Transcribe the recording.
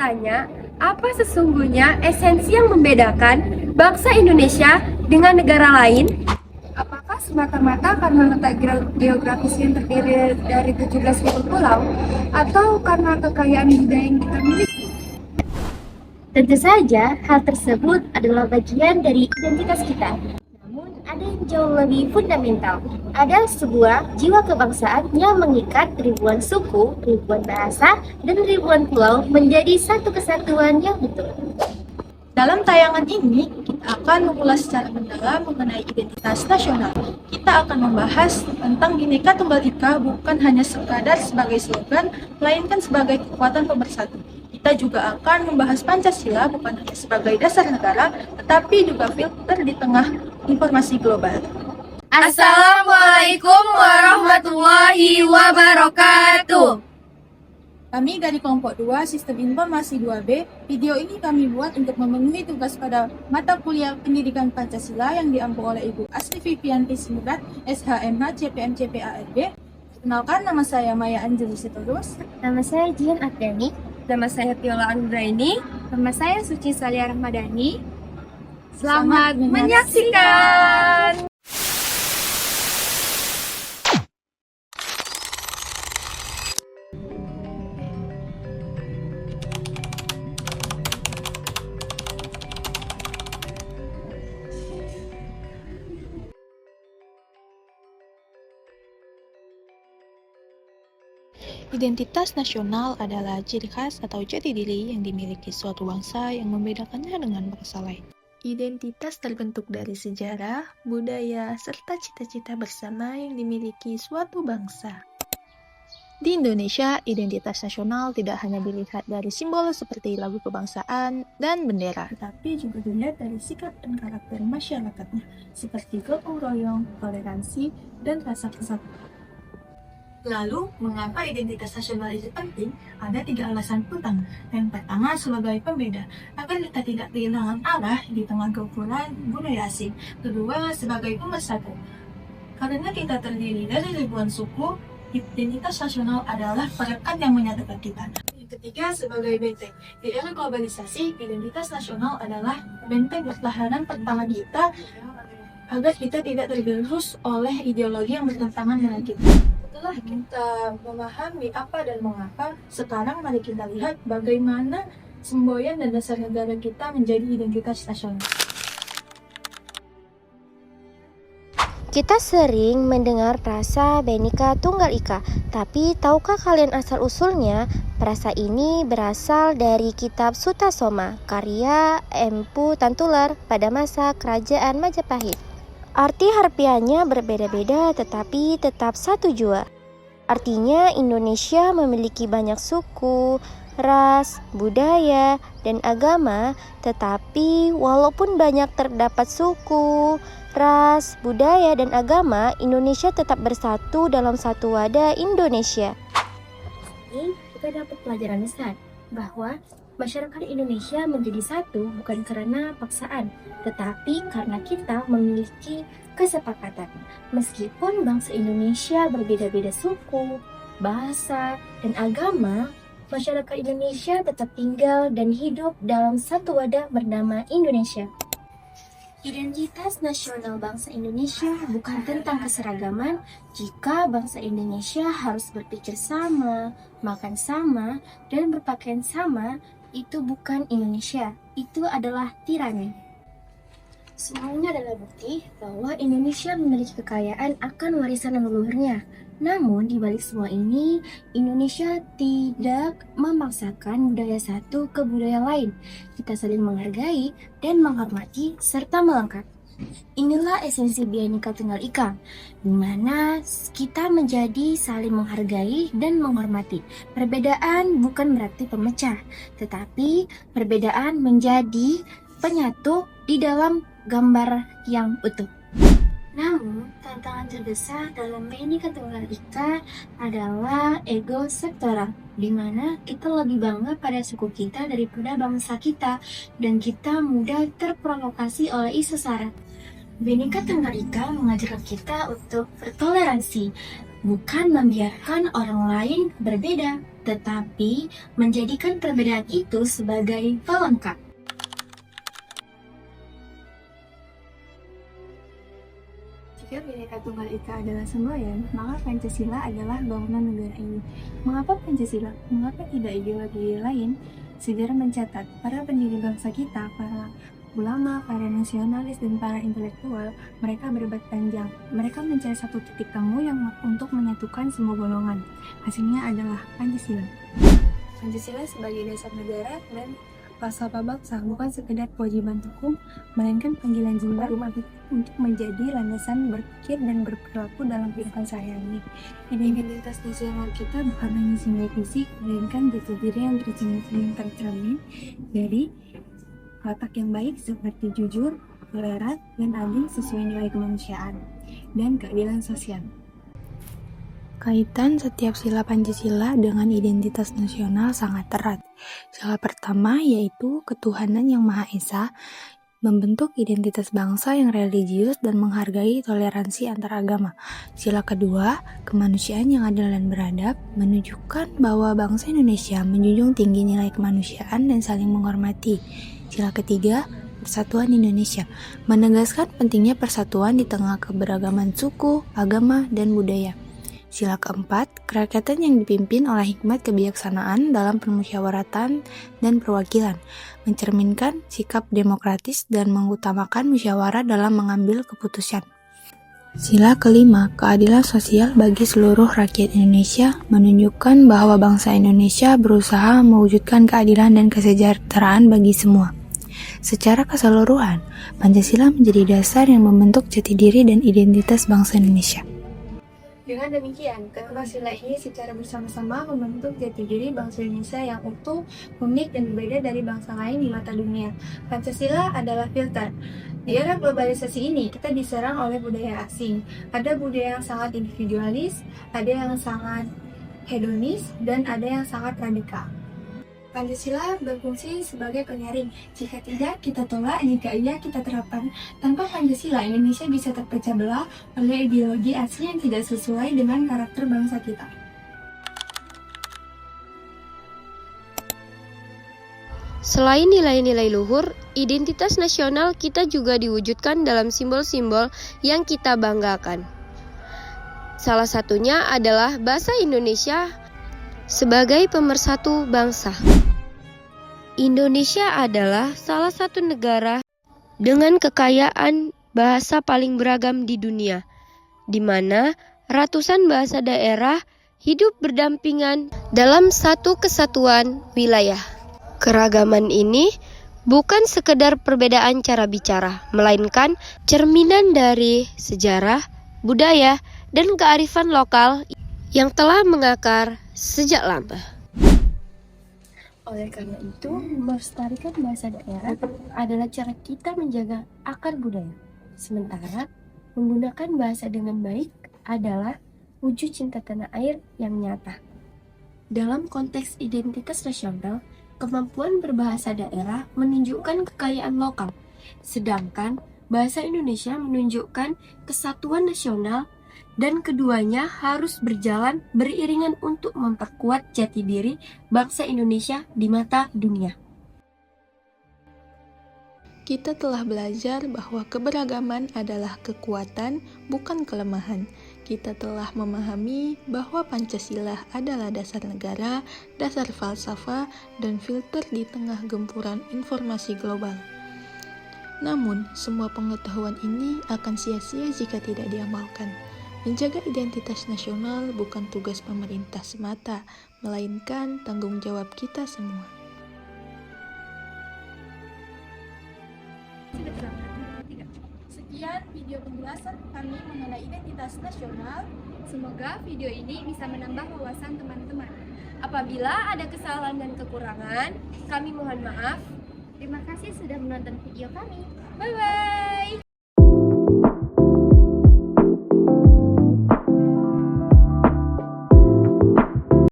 bertanya, apa sesungguhnya esensi yang membedakan bangsa Indonesia dengan negara lain? Apakah semata-mata karena letak geografis yang terdiri dari 17.000 pulau atau karena kekayaan budaya yang kita miliki? Tentu saja, hal tersebut adalah bagian dari identitas kita. Namun, ada yang jauh lebih fundamental. Ada sebuah jiwa kebangsaan yang mengikat ribuan suku, ribuan bahasa, dan ribuan pulau menjadi satu kesatuan yang utuh. Dalam tayangan ini, kita akan mengulas secara mendalam mengenai identitas nasional. Kita akan membahas tentang Bhinneka Tunggal Ika bukan hanya sekadar sebagai slogan, melainkan sebagai kekuatan pemersatu. Kita juga akan membahas Pancasila bukan hanya sebagai dasar negara, tetapi juga filter di tengah informasi global. Assalamualaikum warahmatullahi wabarakatuh. Kami dari kelompok 2 Sistem Informasi 2B, video ini kami buat untuk memenuhi tugas pada mata kuliah Pendidikan Pancasila yang diampu oleh Ibu Asri Vivianti Sinurat, SHMH CPM CPARB. Kenalkan, nama saya Maya Anjeli Sitorus. Nama saya Jian Ardani. Nama saya Viola Anggraini. Nama saya Suci Salia Rahmadani. Selamat menyaksikan. Identitas nasional adalah ciri khas atau jati diri yang dimiliki suatu bangsa yang membedakannya dengan bangsa lain. Identitas terbentuk dari sejarah, budaya, serta cita-cita bersama yang dimiliki suatu bangsa. Di Indonesia, identitas nasional tidak hanya dilihat dari simbol seperti lagu kebangsaan dan bendera, Tapi juga dilihat dari sikap dan karakter masyarakatnya, seperti gotong royong, toleransi, dan rasa kesatuan. Lalu, mengapa identitas nasional itu penting? Ada 3 alasan utama. Yang pertama, sebagai pembeda, agar kita tidak kehilangan arah di tengah gempuran budaya asing. Kedua, sebagai pemersatu, karena kita terdiri dari ribuan suku, identitas nasional adalah perekat yang menyatukan kita. Yang ketiga, sebagai benteng. Di era globalisasi, identitas nasional adalah benteng pertahanan pertama kita agar kita tidak tergerus oleh ideologi yang bertentangan dengan kita. Setelah kita memahami apa dan mengapa, sekarang mari kita lihat bagaimana semboyan dan dasar negara kita menjadi identitas nasional. Kita sering mendengar frasa Bhinneka Tunggal Ika, tapi tahukah kalian asal-usulnya? Frasa ini berasal dari kitab Sutasoma, karya Empu Tantular pada masa Kerajaan Majapahit. Arti harfiahnya berbeda-beda tetapi tetap satu jua. Artinya Indonesia memiliki banyak suku, ras, budaya, dan agama, tetapi walaupun banyak terdapat suku, ras, budaya, dan agama, Indonesia tetap bersatu dalam satu wadah Indonesia. Ini kita dapat pelajaran besar bahwa masyarakat Indonesia menjadi satu bukan karena paksaan, tetapi karena kita memiliki kesepakatan. Meskipun bangsa Indonesia berbeda-beda suku, bahasa, dan agama, masyarakat Indonesia tetap tinggal dan hidup dalam satu wadah bernama Indonesia. Identitas nasional bangsa Indonesia bukan tentang keseragaman. Jika bangsa Indonesia harus berpikir sama, makan sama, dan berpakaian sama, itu bukan Indonesia, itu adalah tirani. Semuanya adalah bukti bahwa Indonesia memiliki kekayaan akan warisan leluhurnya. Namun di balik semua ini, Indonesia tidak memaksakan budaya satu ke budaya lain. Kita saling menghargai dan menghormati serta melengkapi. Inilah esensi Bhinneka Tunggal Ika, di mana kita menjadi saling menghargai dan menghormati. Perbedaan bukan berarti pemecah, tetapi perbedaan menjadi penyatu di dalam gambar yang utuh. Namun, tantangan terbesar dalam Bhinneka Tunggal Ika adalah ego sektoral, di mana kita lebih bangga pada suku kita daripada bangsa kita, dan kita mudah terprovokasi oleh isu sara. Bhinneka Tunggal Ika mengajarkan kita untuk bertoleransi, bukan membiarkan orang lain berbeda. tetapi menjadikan perbedaan itu sebagai pelengkap. Jika Bhinneka Tunggal Ika adalah semboyan, maka Pancasila adalah bangunan negara ini. Mengapa Pancasila? Mengapa tidak ideologi lain? Sejarah mencatat, para pendiri bangsa kita, para ulama, para nasionalis, dan para intelektual, mereka berdebat panjang. Mereka mencari satu titik temu yang untuk menyatukan semua golongan. Hasilnya adalah Pancasila. Pancasila sebagai dasar negara dan falsafah bangsa bukan sekedar kewajiban hukum, melainkan panggilan jiwa umat untuk menjadi landasan berpikir dan berperilaku dalam kehidupan sehari-hari. Identitas nasional kita bukan hanya simbol fisik, melainkan jati diri yang tercermin dari watak yang baik seperti jujur, toleran, dan adil sesuai nilai kemanusiaan dan keadilan sosial. Kaitan setiap sila Pancasila dengan identitas nasional sangat erat. Sila pertama yaitu ketuhanan yang Maha Esa, membentuk identitas bangsa yang religius dan menghargai toleransi antar agama. Sila kedua, kemanusiaan yang adil dan beradab, menunjukkan bahwa bangsa Indonesia menjunjung tinggi nilai kemanusiaan dan saling menghormati. Sila ketiga, persatuan Indonesia, menegaskan pentingnya persatuan di tengah keberagaman suku, agama, dan budaya. Sila keempat, kerakyatan yang dipimpin oleh hikmat kebijaksanaan dalam permusyawaratan dan perwakilan, mencerminkan sikap demokratis dan mengutamakan musyawarah dalam mengambil keputusan. Sila kelima, keadilan sosial bagi seluruh rakyat Indonesia, menunjukkan bahwa bangsa Indonesia berusaha mewujudkan keadilan dan kesejahteraan bagi semua. Secara keseluruhan, Pancasila menjadi dasar yang membentuk jati diri dan identitas bangsa Indonesia. Dengan demikian, kedua sila ini secara bersama-sama membentuk jati diri bangsa Indonesia yang utuh, unik, dan berbeda dari bangsa lain di mata dunia. Pancasila adalah filter. Di era globalisasi ini, kita diserang oleh budaya asing. Ada budaya yang sangat individualis, ada yang sangat hedonis, dan ada yang sangat radikal. Pancasila berfungsi sebagai penyaring. Jika tidak, kita tolak. Jika iya, kita terapkan. Tanpa Pancasila, Indonesia bisa terpecah belah oleh ideologi asli yang tidak sesuai dengan karakter bangsa kita. Selain nilai-nilai luhur, identitas nasional kita juga diwujudkan dalam simbol-simbol yang kita banggakan. Salah satunya adalah bahasa Indonesia sebagai pemersatu bangsa. Indonesia adalah salah satu negara dengan kekayaan bahasa paling beragam di dunia, di mana ratusan bahasa daerah hidup berdampingan dalam satu kesatuan wilayah. Keragaman ini bukan sekedar perbedaan cara bicara, melainkan cerminan dari sejarah, budaya, dan kearifan lokal yang telah mengakar sejak lama. Oleh karena itu, melestarikan bahasa daerah adalah cara kita menjaga akar budaya. Sementara, menggunakan bahasa dengan baik adalah wujud cinta tanah air yang nyata. Dalam konteks identitas nasional, kemampuan berbahasa daerah menunjukkan kekayaan lokal, sedangkan bahasa Indonesia menunjukkan kesatuan nasional, dan keduanya harus berjalan beriringan untuk memperkuat jati diri bangsa Indonesia di mata dunia. Kita telah belajar bahwa keberagaman adalah kekuatan, bukan kelemahan. Kita telah memahami bahwa Pancasila adalah dasar negara, dasar falsafah, dan filter di tengah gempuran informasi global. Namun, semua pengetahuan ini akan sia-sia jika tidak diamalkan. Menjaga identitas nasional bukan tugas pemerintah semata, melainkan tanggung jawab kita semua. Sekian video penjelasan kami mengenai identitas nasional. Semoga video ini bisa menambah wawasan teman-teman. Apabila ada kesalahan dan kekurangan, kami mohon maaf. Terima kasih sudah menonton video kami. Bye-bye!